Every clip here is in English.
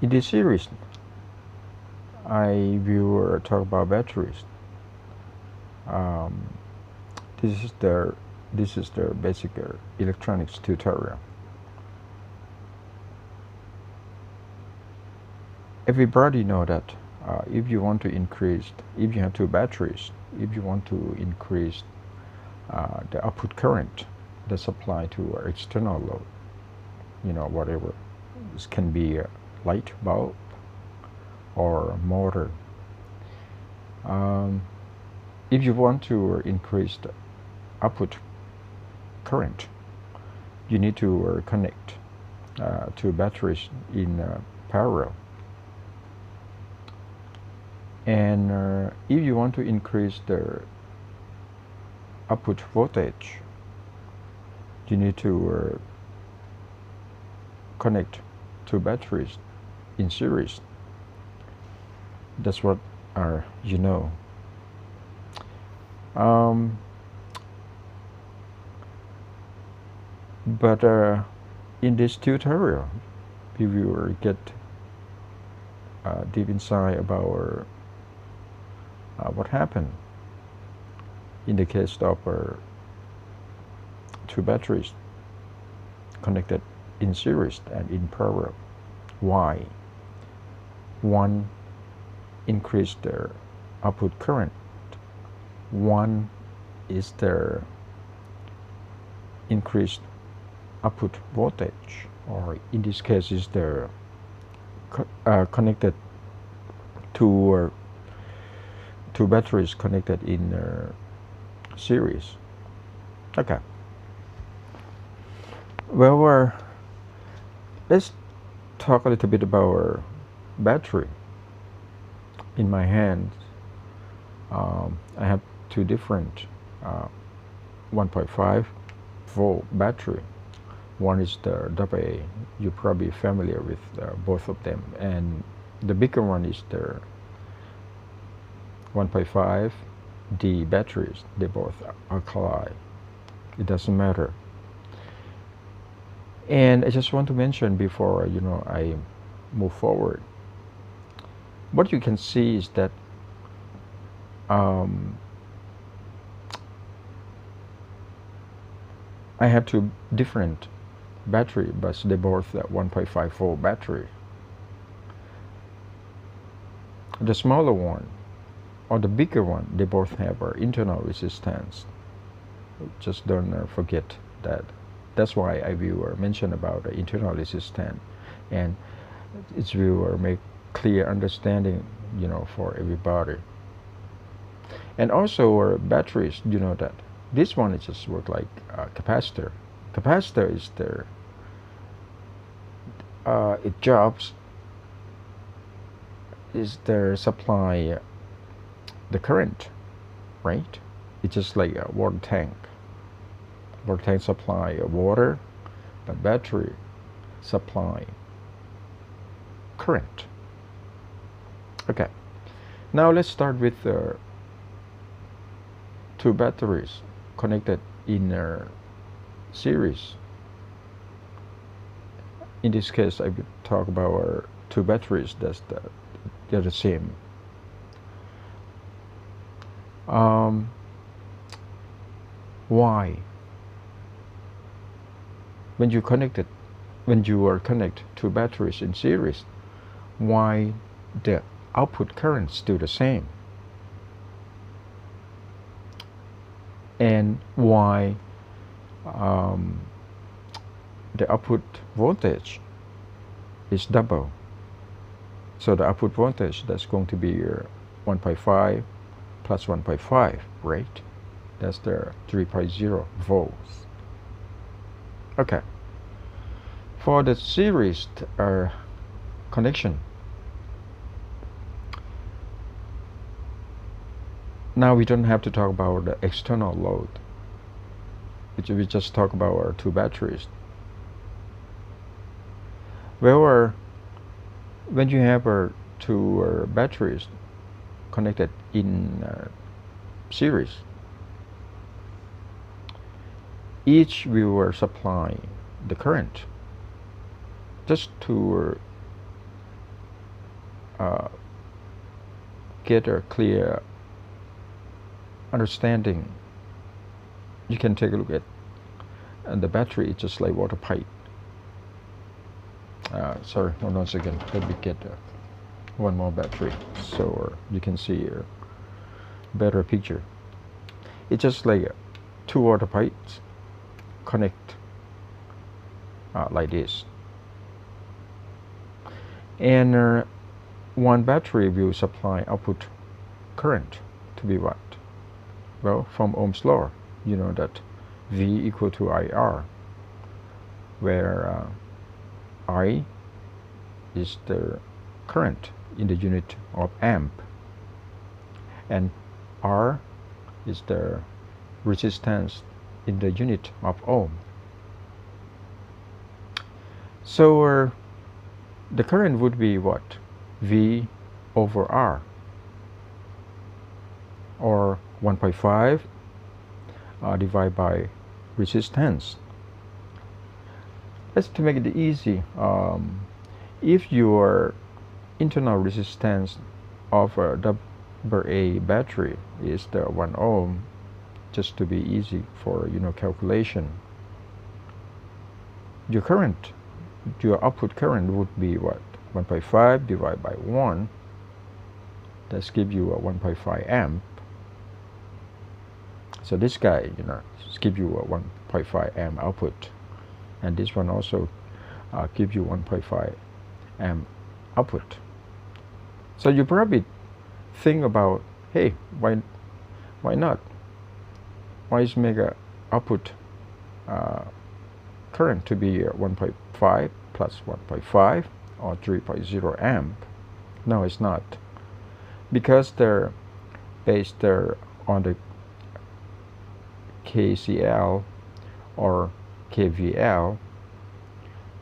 In this series, I will talk about batteries. Um, this is the basic electronics tutorial. Everybody know that if you have two batteries, if you want to increase the output current, the supply to external load, whatever, this can be a light bulb or motor. Um, if you want to increase the output current, you need to connect two batteries in parallel. And if you want to increase the output voltage, you need to connect two batteries in series. That's what you know. But in this tutorial, we will get deep inside about what happened in the case of two batteries connected in series and in parallel. Why? One increased their output current. One is their increased output voltage, or in this case is their connected to two batteries connected in series. Okay. Well, let's talk a little bit about our battery. In my hand, I have two different 1.5 volt battery. One is the AA. You're probably familiar with both of them, and the bigger one is the 1.5 D batteries. They both alkali. It doesn't matter. And I just want to mention before I move forward. What you can see is that I have two different battery, but they both 1.5 volt battery. The smaller one or the bigger one, they both have internal resistance. Just don't forget that. That's why I will mention about the internal resistance, and it will make clear understanding, for everybody. And also batteries, that this one is just work like capacitor. Capacitor is there. It jobs is their supply the current, right? It's just like a water tank. Water tank supply water, but battery supply current. Okay. Now let's start with two batteries connected in a series. In this case, I will talk about two batteries they're the same. Why? When you are connect two batteries in series, why the output current still the same? And why the output voltage is double? So the output voltage, that's going to be 1.5 plus 1.5, right? That's the 3.0 volts. Okay. For the series connection, now we don't have to talk about the external load. We just talk about our two batteries. Well, when you have two batteries connected in series, each will supply the current. Just to uh, get a clear understanding, you can take a look at, and the battery is just like water pipe. Sorry, hold on a second. Let me get one more battery so you can see a better picture. It's just like two water pipes connect like this, and one battery will supply output current to be what? Well, from Ohm's law, you know that V equal to IR, where I is the current in the unit of amp, and R is the resistance in the unit of ohm. So the current would be what? V over R, or 1.5 divided by resistance. Let's to make it easy. If your internal resistance of a AA battery is the 1 ohm, just to be easy for calculation, your current, your output current would be what? 1.5 divided by 1. That's give you a 1.5 amp. So this guy, give you a 1.5 amp output, and this one also give you 1.5 amp output. So you probably think about, hey, why not? Why is mega output current to be 1.5 plus 1.5 or 3.0 amp? No, it's not, because they're based on the KCL or KVL,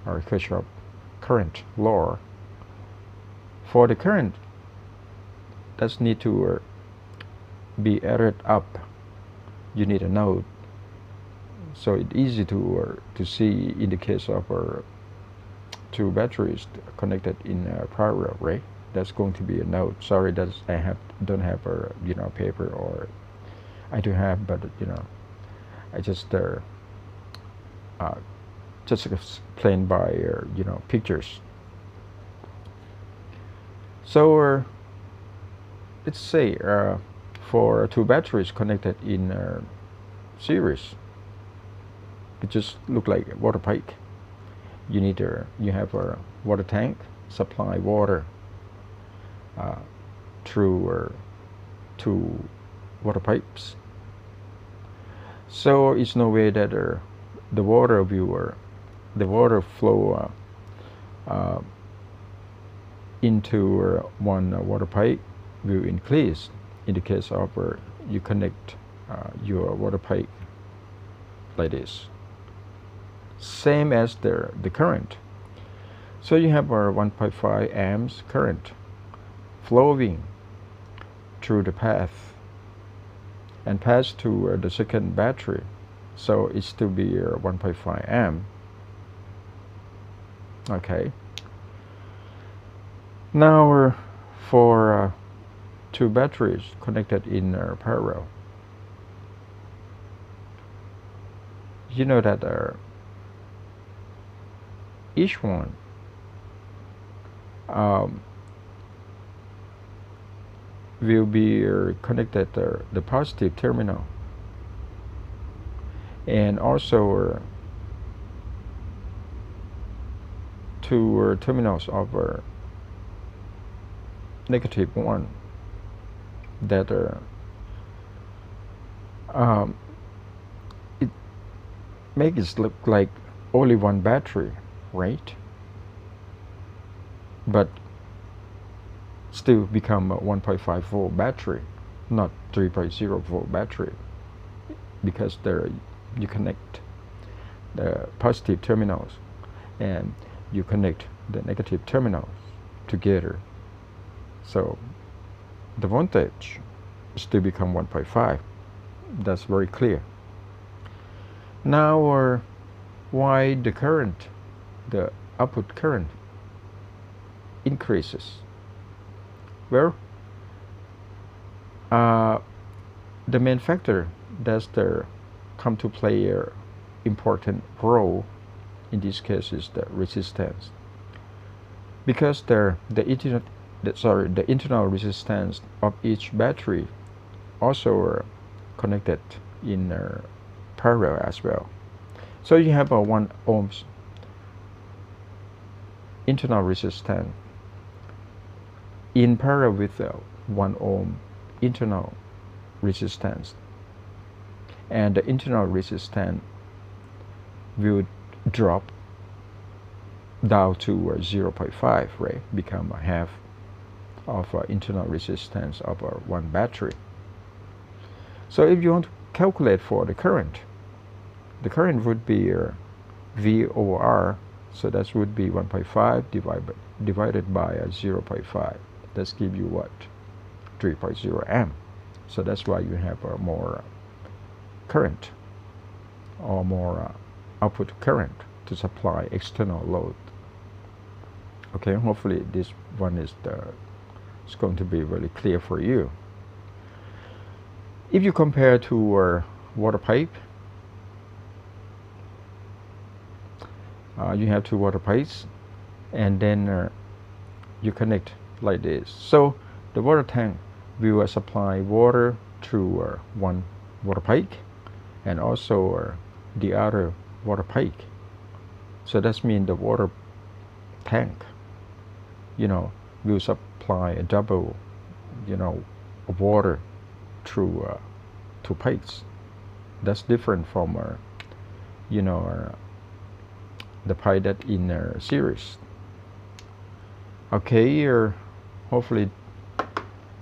or Kirchhoff current law. For the current that need to be added up, you need a node. So it's easy to see in the case of two batteries connected in parallel, right? That's going to be a node. Sorry, I don't have a paper, or I do have, but I just explain by pictures. So let's say for two batteries connected in series, it just look like a water pipe. You have a water tank, supply water through two water pipes. So it's no way that the water flow into one water pipe will increase in the case of you connect your water pipe like this. Same as the current. So you have 1.5 amps current flowing through the path and pass to the second battery. So it's to be 1.5 amp. Okay. Now for two batteries connected in parallel, you know that each one will be connected the positive terminal, and also two terminals of negative one, that it makes it look like only one battery, right? But still become a 1.5 volt battery, not 3.0 volt battery, because you connect the positive terminals and you connect the negative terminals together. So the voltage still become 1.5. That's very clear. Now why the current, the output current increases? Well, uh, the main factor that's there come to play a important role in this case is the resistance, because the internal resistance of each battery also are connected in parallel as well. So you have a 1 ohms internal resistance in parallel with 1 ohm internal resistance, and the internal resistance will drop down to 0.5, right? Become a half of internal resistance of one battery. So if you want to calculate for the current would be V over R, so that would be 1.5 divided by 0.5. That's give you what? 3.0 amp. So that's why you have more current or more output current to supply external load. Okay, hopefully this one is going to be really clear for you. If you compare to a water pipe, you have 2 water pipes, and then you connect like this. So the water tank will supply water through one water pipe and also the other water pipe. So that means the water tank, will supply a double, water through 2 pipes. That's different from, the pipe that in series. Okay, hopefully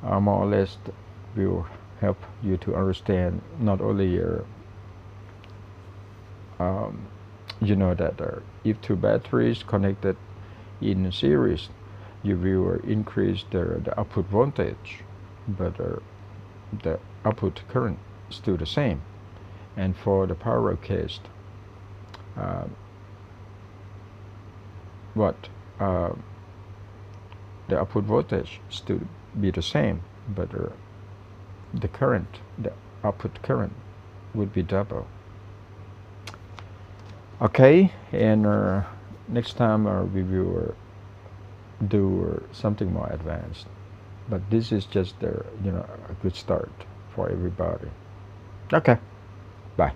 more or less will help you to understand not only that if 2 batteries connected in series, you will increase the output voltage, but the output current is still the same. And for the parallel case, the output voltage still be the same, but the output current would be double. Okay, and next time we will do something more advanced, but this is just a good start for everybody. Okay, bye.